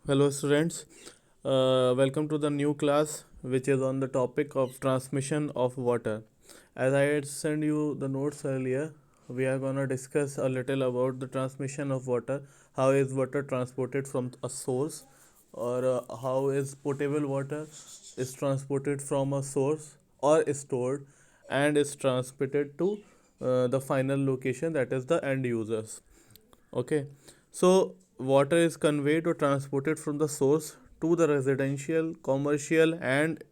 Hello, students. Welcome to the new class, which is on the topic of transmission of water. As I had sent you the notes earlier, we are going to discuss a little about the transmission of water. How is water transported from a source, or how is potable water is transported from a source or is stored and is transmitted to the final location, that is the end users. Okay, so water is conveyed or transported from the source to the residential, commercial, and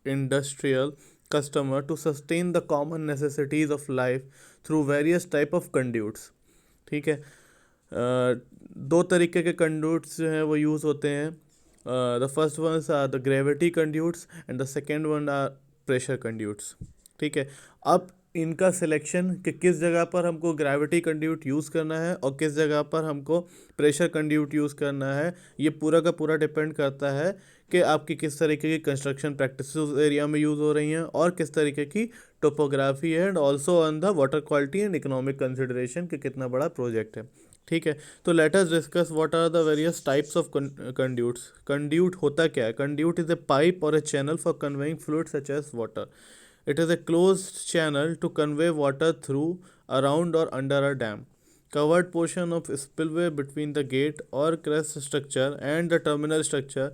industrial customer to sustain the common necessities of life through various type of conduits. ठीक है, दो तरीके के conduits जो हैं वो use होते हैं. The first ones are the gravity conduits and the second one are pressure conduits. ठीक है, अब इनका सिलेक्शन कि किस जगह पर हमको ग्रेविटी कंड्यूट यूज़ करना है और किस जगह पर हमको प्रेशर कंड्यूट यूज़ करना है, ये पूरा का पूरा डिपेंड करता है कि आपकी किस तरीके की कंस्ट्रक्शन प्रैक्टिस एरिया में यूज़ हो रही हैं और किस तरीके की टोपोग्राफी है, and also on the water quality and economic consideration कि कितना बड़ा प्रोजेक्ट है. ठीक है, तो let us discuss what are the various types of conduits. Conduit होता क्या है? कंड्यूट इज ए पाइप और a channel for conveying fluid such as water. It is a closed channel to convey water through, around, or under a dam. Covered portion of spillway between the gate or crest structure and the terminal structure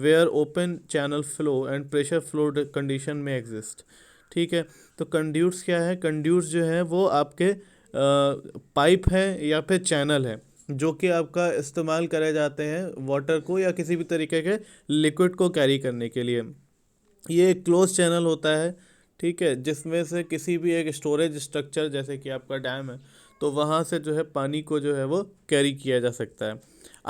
where open channel flow and pressure flow condition may exist. ठीक है, तो conduits क्या है? Conduits जो है वो आपके pipe है या फिर चैनल है जो कि आपका इस्तेमाल करे जाते हैं वाटर को या किसी भी तरीके के लिक्विड को कैरी करने के लिए. ये एक क्लोज चैनल होता है, ठीक है, जिसमें से किसी भी एक स्टोरेज स्ट्रक्चर जैसे कि आपका डैम है तो वहाँ से जो है पानी को जो है वो कैरी किया जा सकता है.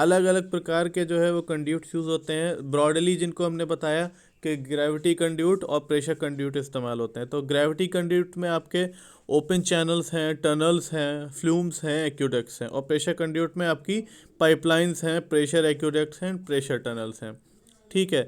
अलग अलग प्रकार के जो है वो कंड्यूट्स यूज़ होते हैं. ब्रॉडली जिनको हमने बताया कि ग्रेविटी कंड्यूट और प्रेशर कंड्यूट इस्तेमाल होते हैं. तो ग्रेविटी कंड्यूट में आपके ओपन चैनल्स हैं, टनल्स हैं, फ्लूम्स हैं, एक्यूडक्ट्स हैं. और प्रेशर कंड्यूट में आपकी पाइपलाइंस हैं, प्रेशर एक्यूडक्ट्स हैं, प्रेशर टनल्स हैं. ठीक है,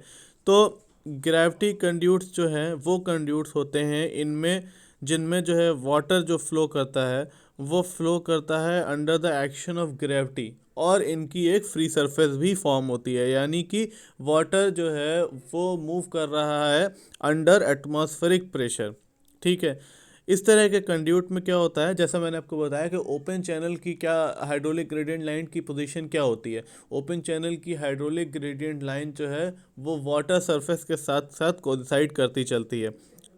तो ग्रेविटी कंड्यूट्स जो हैं वो कंड्यूट्स होते हैं इनमें जिनमें जो है वाटर जो फ्लो करता है वो फ्लो करता है under the action of gravity, और इनकी एक फ्री सरफेस भी फॉर्म होती है, यानी कि वाटर जो है वो मूव कर रहा है अंडर एटमॉस्फेरिक प्रेशर. ठीक है, इस तरह के कंड्यूट में क्या होता है, जैसा मैंने आपको बताया कि ओपन चैनल की क्या हाइड्रोलिक ग्रेडियंट लाइन की पोजीशन क्या होती है. ओपन चैनल की हाइड्रोलिक ग्रेडियंट लाइन जो है वो वाटर सरफेस के साथ साथ कोइंसाइड करती चलती है.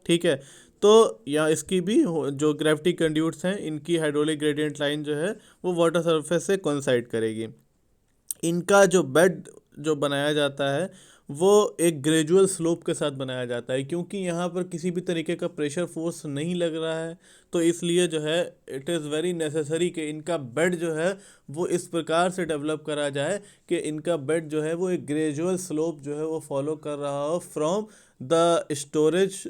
ठीक है, तो या इसकी भी जो ग्रेविटी कंड्यूट्स हैं इनकी हाइड्रोलिक ग्रेडियंट लाइन जो है वो वाटर सरफेस से कोइंसाइड करेगी. इनका जो बेड जो बनाया जाता है वो एक ग्रेजुअल स्लोप के साथ बनाया जाता है, क्योंकि यहाँ पर किसी भी तरीके का प्रेशर फोर्स नहीं लग रहा है. तो इसलिए जो है इट इज़ वेरी नेसेसरी कि इनका बेड जो है वो इस प्रकार से डेवलप करा जाए कि इनका बेड जो है वो एक ग्रेजुअल स्लोप जो है वो फॉलो कर रहा हो from the storage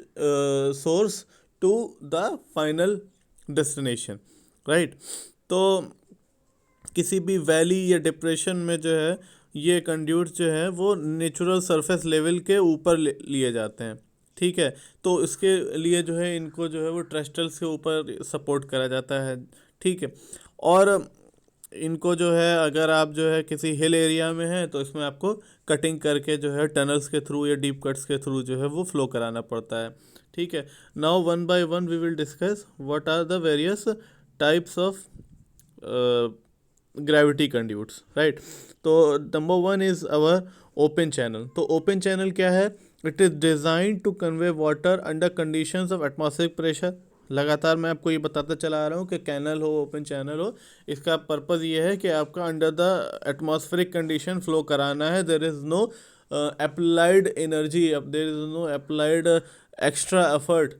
source to the final destination. Right, तो किसी भी वैली या डिप्रेशन में जो है ये कंड्यूट्स जो है वो नेचुरल सरफेस लेवल के ऊपर लिए जाते हैं. ठीक है, तो इसके लिए जो है इनको जो है वो ट्रेस्टल्स के ऊपर सपोर्ट करा जाता है. ठीक है, और इनको जो है अगर आप जो है किसी हिल एरिया में हैं तो इसमें आपको कटिंग करके जो है टनल्स के थ्रू या डीप कट्स के थ्रू जो है वो फ्लो कराना पड़ता है. ठीक है, now one by one we will discuss what are the various types of gravity conduits. Right, तो number one is our open channel. तो ओपन चैनल क्या है? It is design to convey water under conditions of atmospheric pressure. लगातार मैं आपको ये बताता चला आ रहा हूँ कि कैनल हो, ओपन चैनल हो, इसका पर्पज़ ये है कि आपका under the atmospheric condition flow कराना है. There is no applied energy, there is no applied extra effort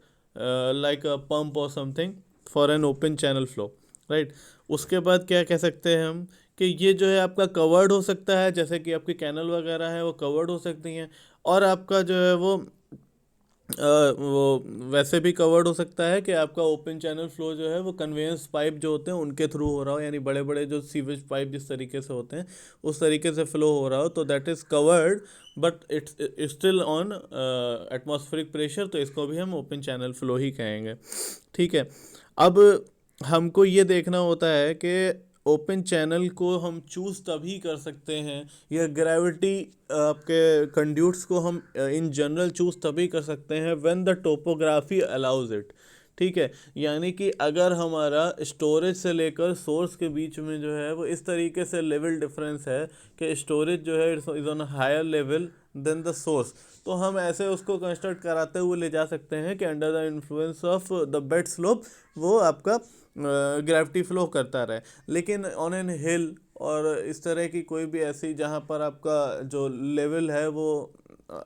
like a pump और something for an open channel flow. Right, उसके बाद क्या कह सकते हैं हम कि ये जो है आपका कवर्ड हो सकता है, जैसे कि आपकी कैनल वगैरह है वो कवर्ड हो सकती हैं, और आपका जो है वो वैसे भी कवर्ड हो सकता है कि आपका ओपन चैनल फ्लो जो है वो कन्वेंस पाइप जो होते हैं उनके थ्रू हो रहा हो, यानी बड़े बड़े जो सीवेज पाइप जिस तरीके से होते हैं उस तरीके से फ्लो हो रहा हो, तो that is covered but it's still on atmospheric pressure, तो इसको भी हम ओपन चैनल फ्लो ही कहेंगे. ठीक है, अब हमको ये देखना होता है कि ओपन चैनल को हम चूज़ तभी कर सकते हैं, या ग्रेविटी आपके कंड्यूट्स को हम इन जनरल चूज़ तभी कर सकते हैं when the topography allows it. ठीक है, यानी कि अगर हमारा स्टोरेज से लेकर सोर्स के बीच में जो है वो इस तरीके से लेवल डिफरेंस है कि स्टोरेज जो है is on higher level then the source, तो हम ऐसे उसको कंस्ट्रक्ट कराते हुए ले जा सकते हैं कि under the influence of the bed slope वो आपका ग्रेविटी फ्लो करता रहे। लेकिन ऑन एन हिल और इस तरह की कोई भी ऐसी जहाँ पर आपका जो लेवल है वो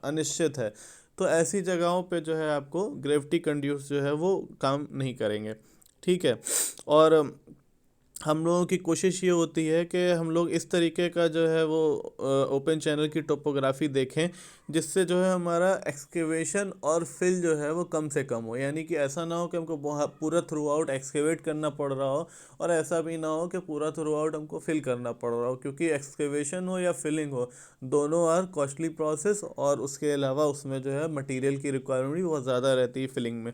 अनिश्चित है, तो ऐसी जगहों पे जो है आपको ग्रेविटी कंड्यूस जो है वो काम नहीं करेंगे। ठीक है, और हम लोगों की कोशिश ये होती है कि हम लोग इस तरीके का जो है वो ओपन चैनल की टोपोग्राफी देखें जिससे जो है हमारा एक्सकेवेशन और फिल जो है वो कम से कम हो, यानी कि ऐसा ना हो कि हमको पूरा थ्रू आउट एक्सकेवेट करना पड़ रहा हो, और ऐसा भी ना हो कि पूरा थ्रू आउट हमको फिल करना पड़ रहा हो, क्योंकि एक्सकेवेशन हो या फिलिंग हो दोनों आर कॉस्टली प्रोसेस, और उसके अलावा उसमें जो है मटेरियल की रिक्वायरमेंट भी बहुत ज़्यादा रहती है फिलिंग में।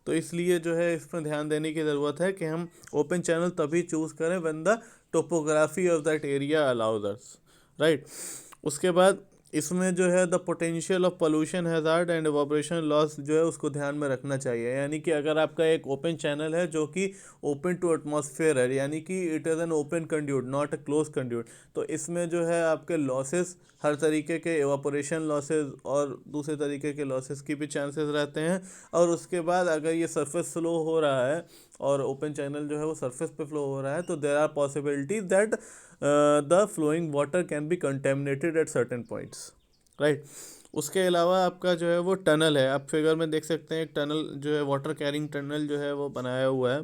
तो इसलिए जो है इस पर ध्यान देने की ज़रूरत है कि हम ओपन चैनल तभी चूज़ करें when the topography of that area allows us, right. उसके बाद इसमें जो है the potential of pollution hazard and evaporation loss जो है उसको ध्यान में रखना चाहिए, यानी कि अगर आपका एक ओपन चैनल है जो कि ओपन टू एटमॉस्फेयर है, यानी कि it is an open conduit not a close conduit, तो इसमें जो है आपके लॉसेस हर तरीके के इवापोरेशन लॉसेस और दूसरे तरीके के लॉसेस की भी चांसेस रहते हैं। और उसके बाद अगर ये सरफेस फ्लो हो रहा है और ओपन चैनल जो है वो सरफेस पे फ्लो हो रहा है, तो there are possibilities that the flowing water can be contaminated at certain points, right. उसके अलावा आपका जो है वो टनल है, आप फिगर में देख सकते हैं एक टनल जो है वाटर कैरिंग टनल जो है वो बनाया हुआ है,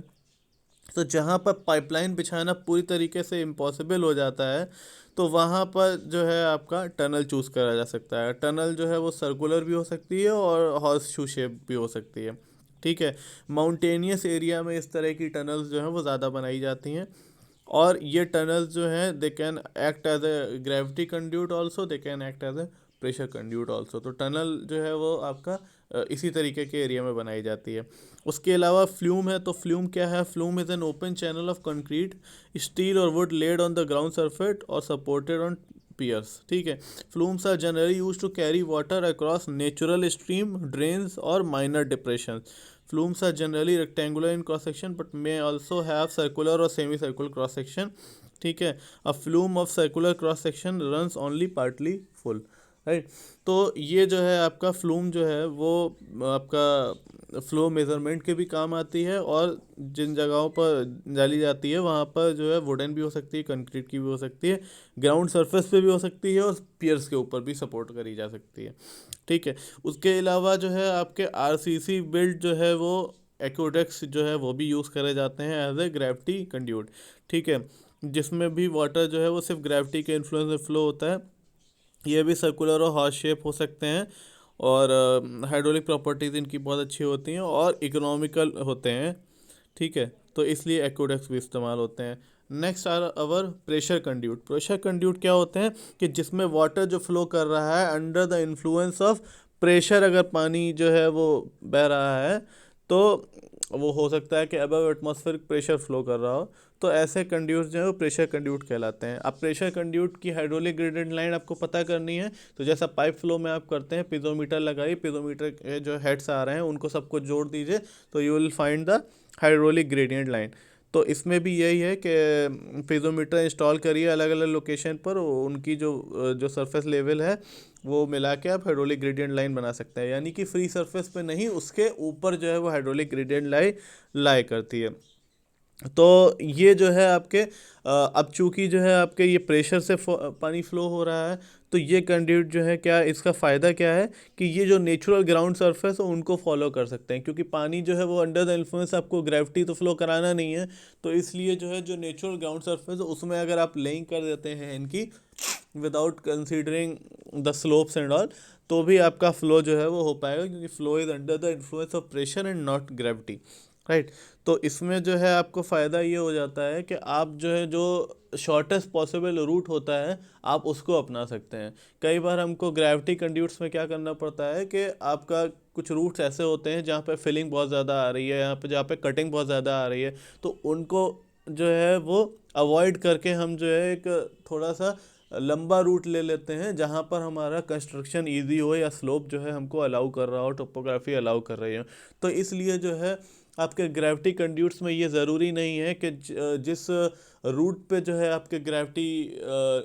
तो जहाँ पर पाइपलाइन बिछाना पूरी तरीके से इम्पॉसिबल हो जाता है तो वहाँ पर जो है आपका टनल चूज़ करा जा सकता है। टनल जो है वो सर्कुलर भी हो सकती है और हॉर्स शू शेप भी हो सकती है। ठीक है, माउंटेनियस एरिया में इस तरह की टनल्स जो हैं वो ज़्यादा बनाई जाती हैं, और ये टनल्स जो हैं they can act as a gravity conduit also, they can act as a pressure conduit also. तो टनल जो है वो आपका इसी तरीके के एरिया में बनाई जाती है। उसके अलावा फ्लूम है, तो फ्लूम क्या है? Flume is an open channel of concrete, steel और wood laid on the ground surface और सपोर्टेड ऑन पियर्स। ठीक है, flumes are generally use to carry water across natural stream, drains और minor depression. Flumes are generally rectangular in cross section but may also have circular or semi circular cross section। ठीक है, a flume of circular cross section runs only partly full, right. तो ये जो है आपका flume जो है वो आपका फ्लो मेज़रमेंट के भी काम आती है, और जिन जगहों पर डाली जाती है वहाँ पर जो है वुडन भी हो सकती है, कंक्रीट की भी हो सकती है, ग्राउंड सरफेस पे भी हो सकती है, और पियर्स के ऊपर भी सपोर्ट करी जा सकती है। ठीक है, उसके अलावा जो है आपके आरसीसी बिल्ड जो है वो एक्वेडक्ट्स जो है वो भी यूज़ करे जाते हैं एज ए ग्रेविटी कंड्यूट। ठीक है, जिसमें भी वाटर जो है वो सिर्फ ग्रेविटी के इन्फ्लुएंस में फ्लो होता है। ये भी सर्कुलर और हॉर्स शेप हो सकते हैं, और हाइड्रोलिक प्रॉपर्टीज़ इनकी बहुत अच्छी होती हैं और इकोनॉमिकल होते हैं। ठीक है, तो इसलिए एक्वेडक्ट्स भी इस्तेमाल होते हैं। Next are our pressure conduit. Pressure conduit क्या होते हैं कि जिसमें वाटर जो फ्लो कर रहा है under the influence of pressure, अगर पानी जो है वो बह रहा है तो वो हो सकता है कि अबव एटमॉस्फेरिक प्रेशर फ्लो कर रहा हो, तो ऐसे कंड्यूट जो है वो प्रेशर कंड्यूट कहलाते हैं। अब प्रेशर कंड्यूट की हाइड्रोलिक ग्रेडियंट लाइन आपको पता करनी है, तो जैसा पाइप फ्लो में आप करते हैं, पिज़ोमीटर लगाइए, पिज़ोमीटर के जो हेड्स आ रहे हैं उनको सबको जोड़ दीजिए, तो you will find the hydraulic gradient line. तो इसमें भी यही है कि पिज़ोमीटर इंस्टॉल करिए अलग अलग लोकेशन पर, उनकी जो जो सरफेस लेवल है वो मिला के आप हाइड्रोलिक ग्रेडियंट लाइन बना सकते हैं, यानी कि फ्री सरफेस पे नहीं, उसके ऊपर जो है वो हाइड्रोलिक ग्रेडियंट लाइन लाई करती है। तो ये जो है आपके अब चूंकि जो है आपके ये प्रेशर से पानी फ्लो हो रहा है, तो ये कंड्यूट जो है क्या इसका फ़ायदा क्या है कि ये जो नेचुरल ग्राउंड सरफेस है उनको फॉलो कर सकते हैं, क्योंकि पानी जो है वो अंडर द इन्फ्लुएंस आपको ग्रेविटी तो फ्लो कराना नहीं है, तो इसलिए जो है जो नेचुरल ग्राउंड सरफेस है उसमें अगर आप लेइंग कर देते हैं इनकी without considering the slopes and all, तो भी आपका फ्लो जो है वो हो पाएगा, क्योंकि flow is under the influence of pressure and not gravity, right. तो इसमें जो है आपको फ़ायदा ये हो जाता है कि आप जो है जो शॉर्टेस्ट पॉसिबल रूट होता है आप उसको अपना सकते हैं। कई बार हमको ग्रेविटी कंड्यूट्स में क्या करना पड़ता है कि आपका कुछ रूट्स ऐसे होते हैं जहाँ पे फिलिंग बहुत ज़्यादा आ रही है, यहाँ पे जहाँ पे कटिंग बहुत ज़्यादा आ रही है, तो उनको जो है वो अवॉइड करके हम जो है एक थोड़ा सा लंबा रूट ले लेते हैं जहाँ पर हमारा कंस्ट्रक्शन इजी हो या स्लोप जो है हमको अलाउ कर रहा हो, टोपोग्राफी अलाउ कर रही हो। तो इसलिए जो है आपके ग्रेविटी कंड्यूट्स में ये ज़रूरी नहीं है कि जिस रूट पे जो है आपके ग्रेविटी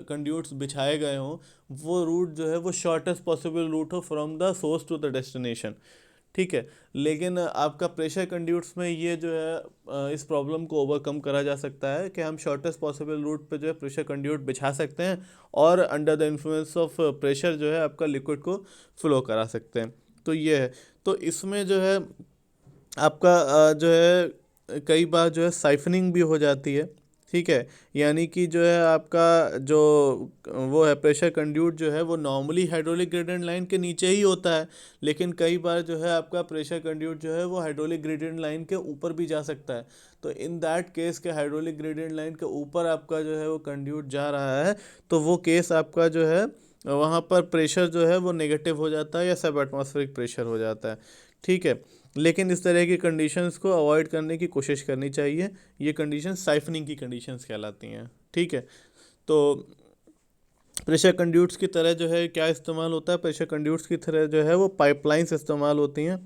कंड्यूट्स बिछाए गए हों वो रूट जो है वो शॉर्टेस्ट पॉसिबल रूट हो from the source to the destination. ठीक है, लेकिन आपका प्रेशर कंड्यूट्स में ये जो है इस प्रॉब्लम को ओवरकम करा जा सकता है कि हम शॉर्टेस्ट पॉसिबल रूट पे जो है प्रेशर कंड्यूट बिछा सकते हैं और under the influence of pressure जो है आपका लिक्विड को फ्लो करा सकते हैं। तो ये है, तो इसमें जो है आपका जो है कई बार जो है साइफनिंग भी हो जाती है। ठीक है, यानी कि जो है आपका जो वो है प्रेशर कंड्यूट जो है वो नॉर्मली हाइड्रोलिक ग्रेडियंट लाइन के नीचे ही होता है, लेकिन कई बार जो है आपका प्रेशर कंड्यूट जो है वो हाइड्रोलिक ग्रेडियंट लाइन के ऊपर भी जा सकता है। तो इन दैट केस के हाइड्रोलिक ग्रेडियंट लाइन के ऊपर आपका जो है वो कंड्यूट जा रहा है, तो वो केस आपका जो है वहाँ पर प्रेशर जो है वो नेगेटिव हो जाता है या सब एटमॉस्फेरिक प्रेशर हो जाता है। ठीक है, लेकिन इस तरह की कंडीशंस को अवॉइड करने की कोशिश करनी चाहिए। ये कंडीशन साइफनिंग की कंडीशंस कहलाती हैं। ठीक है, तो प्रेशर कंड्यूट्स की तरह जो है क्या इस्तेमाल होता है, प्रेशर कंड्यूट्स की तरह जो है वो पाइपलाइंस इस्तेमाल होती हैं।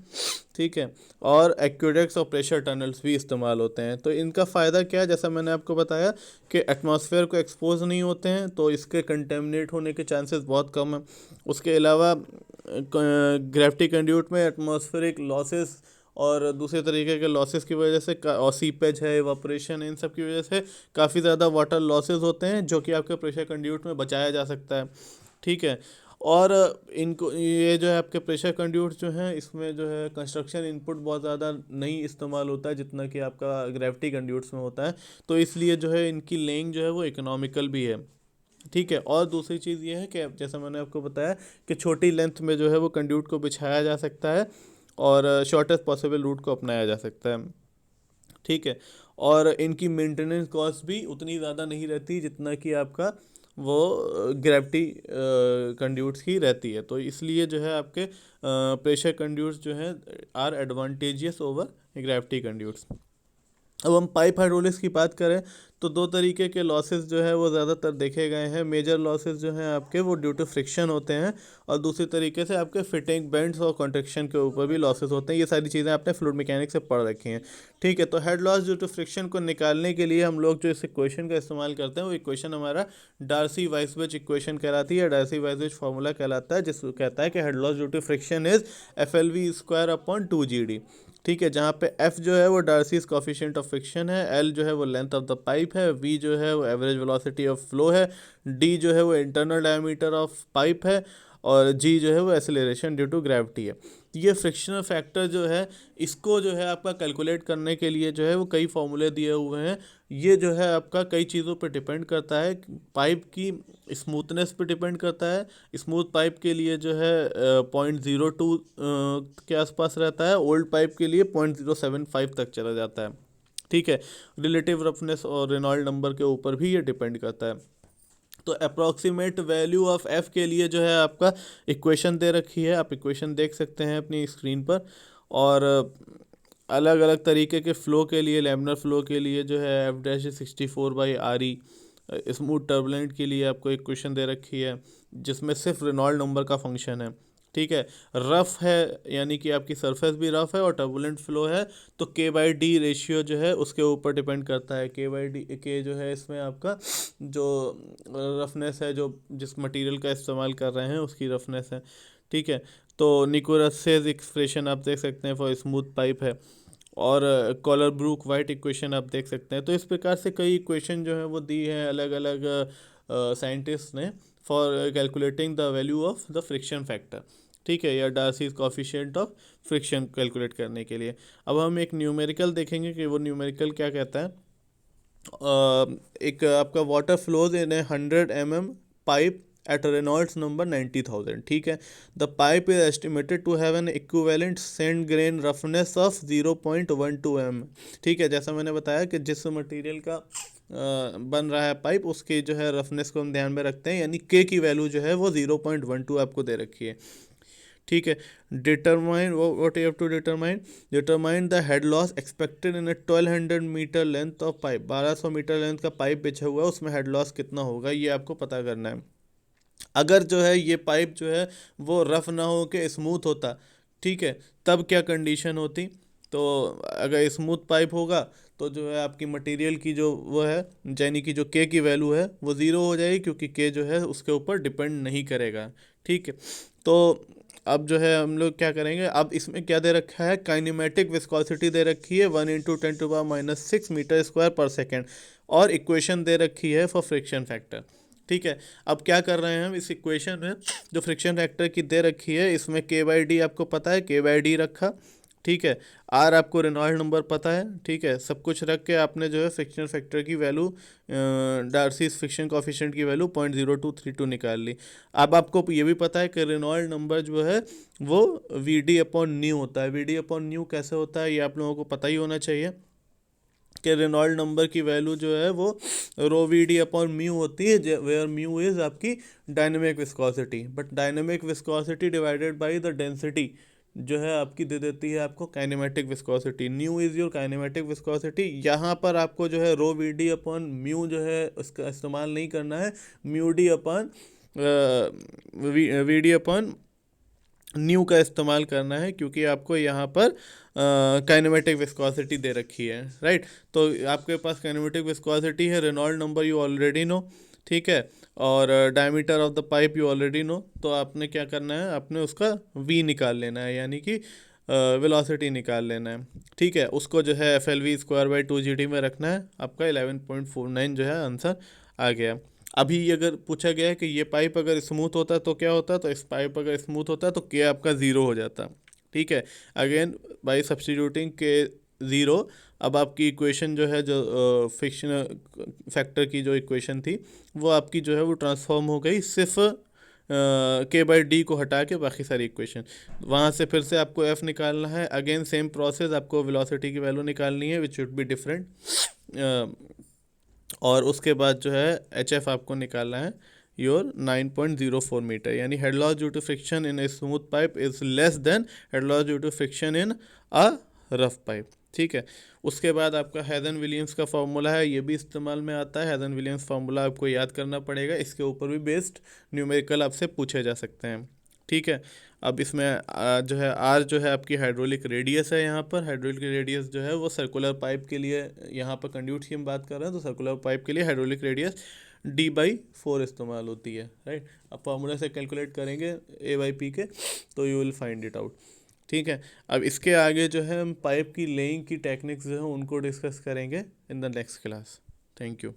ठीक है, और एक्वेडक्ट्स और प्रेशर टनल्स भी इस्तेमाल होते हैं। तो इनका फ़ायदा क्या है, जैसा मैंने आपको बताया कि एटमॉस्फेयर को एक्सपोज नहीं होते हैं, तो इसके कंटेमिनेट होने के चांसेस बहुत कम हैं। उसके अलावा ग्रेविटी कंड्यूट में एटमॉस्फेरिक लॉसेस और दूसरे तरीके के लॉसेस की वजह से और सीपेज है, इवापोरेशन है, इन सब की वजह से काफ़ी ज़्यादा वाटर लॉसेस होते हैं जो कि आपके प्रेशर कंड्यूट में बचाया जा सकता है। ठीक है, और इनको ये जो है आपके प्रेशर कंड्यूट्स जो हैं इसमें जो है कंस्ट्रक्शन इनपुट बहुत ज़्यादा नहीं इस्तेमाल होता है जितना कि आपका ग्रेविटी कंड्यूट्स में होता है, तो इसलिए जो है इनकी लेइंग जो है वो इकोनॉमिकल भी है। ठीक है, और दूसरी चीज़ ये है कि जैसा मैंने आपको बताया कि छोटी लेंथ में जो है वो कंड्यूट को बिछाया जा सकता है और शॉर्टेस्ट पॉसिबल रूट को अपनाया जा सकता है। ठीक है, और इनकी मेंटेनेंस कॉस्ट भी उतनी ज़्यादा नहीं रहती जितना कि आपका वो ग्रेविटी कंड्यूट्स की रहती है। तो इसलिए जो है आपके प्रेशर कंड्यूट्स जो हैं are advantageous over gravity conduits. अब हम पाइप हाइड्रोलिक्स की बात करें तो दो तरीके के लॉसेस जो है वो ज़्यादातर देखे गए हैं। मेजर लॉसेस जो हैं आपके वो ड्यू टू फ्रिक्शन होते हैं, और दूसरी तरीके से आपके फिटिंग बेंड्स और कॉन्ट्रैक्शन के ऊपर भी लॉसेस होते हैं। ये सारी चीज़ें आपने फ्लूइड मैकेनिक्स से पढ़ रखी हैं। ठीक है, तो head loss due to friction को निकालने के लिए हम लोग जो इस इक्वेशन का इस्तेमाल करते हैं वो इक्वेशन हमारा डार्सी वाइसबर्ग इक्वेशन कहलाती है। डार्सी वाइसबर्ग फार्मूला कहलाता है जिसको कहता है कि head loss due to friction is FLV square upon 2GD। ठीक है, जहाँ पे F जो है वो डार्सीज कॉफिशिएंट ऑफ फ्रिक्शन है, L जो है वो लेंथ ऑफ द पाइप है, V जो है वो एवरेज वेलोसिटी ऑफ फ्लो है, D जो है वो इंटरनल डायमीटर ऑफ पाइप है, और G जो है वो एक्सेलरेशन ड्यू टू ग्रेविटी है। ये फ्रिक्शनल फैक्टर जो है इसको जो है आपका कैलकुलेट करने के लिए जो है वो कई फॉर्मूले दिए हुए हैं। ये जो है आपका कई चीज़ों पर डिपेंड करता है। पाइप की स्मूथनेस पे डिपेंड करता है। स्मूथ पाइप के लिए जो है 0.02 के आसपास रहता है, ओल्ड पाइप के लिए 0.075 तक चला जाता है। ठीक है, रिलेटिव रफनेस और रेनॉल्ड नंबर के ऊपर भी ये डिपेंड करता है। तो अप्रॉक्सीमेट वैल्यू ऑफ एफ के लिए जो है आपका इक्वेशन दे रखी है, आप इक्वेशन देख सकते हैं अपनी स्क्रीन पर। और अलग अलग तरीके के फ़्लो के लिए, लैमिनर फ़्लो के लिए जो है F-64/RE, स्मूथ टर्बुलेंट के लिए आपको इक्वेशन दे रखी है जिसमें सिर्फ रेनॉल्ड नंबर का फंक्शन है। ठीक है, रफ़ है यानी कि आपकी सरफेस भी रफ़ है और टर्बुलेंट फ्लो है, तो K/D रेशियो जो है उसके ऊपर डिपेंड करता है। K/D के जो है इसमें आपका जो रफनेस है, जो जिस मटेरियल का इस्तेमाल कर रहे हैं उसकी रफनेस है। ठीक है, तो निकोलस's एक्सप्रेशन आप देख सकते हैं फॉर स्मूथ पाइप है, और कॉलर ब्रूक वाइट इक्वेशन आप देख सकते हैं। तो इस प्रकार से कई इक्वेशन जो है वो दी है अलग अलग साइंटिस्ट ने for calculating the value of the friction factor. ठीक है, या Darcy's coefficient of friction calculate करने के लिए। अब हम एक न्यूमेरिकल देखेंगे कि वो न्यूमेरिकल क्या कहता है। एक आपका water flows in 100 mm pipe at Reynolds number 90,000। ठीक है, the pipe is estimated to have an equivalent sand grain roughness of 0.12 mm। ठीक है, जैसा मैंने बताया कि जिस मटेरियल का बन रहा है पाइप उसकी जो है रफनेस को हम ध्यान में रखते हैं, यानी के की वैल्यू जो है वो 0.12 आपको दे रखी है। ठीक है। Determine what you have to determine the head loss expected in a 1200 metre length of pipe. 1200 metre length का पाइप बिछा हुआ है, उसमें हेड लॉस कितना होगा ये आपको पता करना है। अगर जो है ये पाइप जो है वो रफ ना हो के स्मूथ होता, ठीक है, तब क्या कंडीशन होती। तो अगर स्मूथ पाइप होगा तो जो है आपकी मटेरियल की जो वो है, यानी कि जो के की वैल्यू है वो ज़ीरो हो जाएगी, क्योंकि के जो है उसके ऊपर डिपेंड नहीं करेगा। ठीक है। तो अब जो है हम लोग क्या करेंगे, अब इसमें क्या दे रखा है, काइनेमेटिक विस्कोसिटी दे रखी है 1 × 10⁻⁻⁶ मीटर स्क्वायर पर सेकेंड, और इक्वेशन दे रखी है फॉर फ्रिक्शन फैक्टर। ठीक है। अब क्या कर रहे हैं हम, इस इक्वेशन में जो फ्रिक्शन फैक्टर की दे रखी है, इसमें के/डी आपको पता है, के/डी रखा। ठीक है। आर आपको रेनॉल्ड नंबर पता है। ठीक है। सब कुछ रख के आपने जो है फ्रिक्शन फैक्टर की वैल्यू, डार्सीज फ्रिक्शन कोफिशिएंट की वैल्यू 0.0232 निकाल ली। अब आपको ये भी पता है कि रेनॉल्ड नंबर जो है वो वी/डी होता है। वी/डी कैसे होता है ये आप लोगों को पता ही होना चाहिए कि रेनॉल्ड नंबर की वैल्यू जो है वो ρ/μ होती है, वेयर म्यू इज आपकी dynamic viscosity, but dynamic viscosity divided by the density जो है आपकी दे देती है आपको kinematic viscosity. New is your kinematic viscosity. यहाँ पर आपको जो है ρ/μ जो है उसका इस्तेमाल नहीं करना है, μ/ν का इस्तेमाल करना है, क्योंकि आपको यहाँ पर काइनेमेटिक विस्कोसिटी दे रखी है। राइट। तो आपके पास काइनेमेटिक विस्कोसिटी है, Reynold number you already know. ठीक है। और diameter of the pipe you already know. तो आपने क्या करना है, आपने उसका v निकाल लेना है, यानी कि वेलोसिटी निकाल लेना है। ठीक है। उसको जो है FLV²/2 में रखना है। आपका 11.49 जो है आंसर आ गया। अभी अगर पूछा गया है कि ये पाइप अगर स्मूथ होता तो क्या होता, तो इस पाइप अगर स्मूथ होता तो के आपका ज़ीरो हो जाता। ठीक है। अगेन बाय सब्स्टिट्यूटिंग के ज़ीरो, अब आपकी इक्वेशन जो है, जो फिक्शन फैक्टर की जो इक्वेशन थी वो आपकी जो है वो ट्रांसफॉर्म हो गई, सिर्फ के/डी को हटा के बाकी सारी इक्वेशन। वहाँ से फिर से आपको एफ निकालना है। अगेन सेम प्रोसेस, आपको वेलोसिटी की वैल्यू निकालनी है विच शुड बी डिफरेंट, और उसके बाद जो है HF आपको निकालना है योर 9.04 मीटर, यानी head loss due to friction in a smooth pipe is less than head loss due to friction in a rough pipe. ठीक है। उसके बाद आपका हेदन विलियम्स का फार्मूला है, ये भी इस्तेमाल में आता है। हेदन विलियम्स फार्मूला आपको याद करना पड़ेगा, इसके ऊपर भी बेस्ड न्यूमेरिकल आपसे पूछे जा सकते हैं। ठीक है। अब इसमें जो है आर जो है आपकी हाइड्रोलिक रेडियस है। यहाँ पर हाइड्रोलिक रेडियस जो है वो सर्कुलर पाइप के लिए, यहाँ पर कंड्यूट की हम बात कर रहे हैं, तो सर्कुलर पाइप के लिए हाइड्रोलिक रेडियस D/4 इस्तेमाल होती है। राइट। अब फार्मूला से कैलकुलेट करेंगे A/P के, तो you will find it out. ठीक है। अब इसके आगे जो है हम पाइप की लेइंग की टेक्निक्स जो है उनको डिस्कस करेंगे in the next class. Thank you.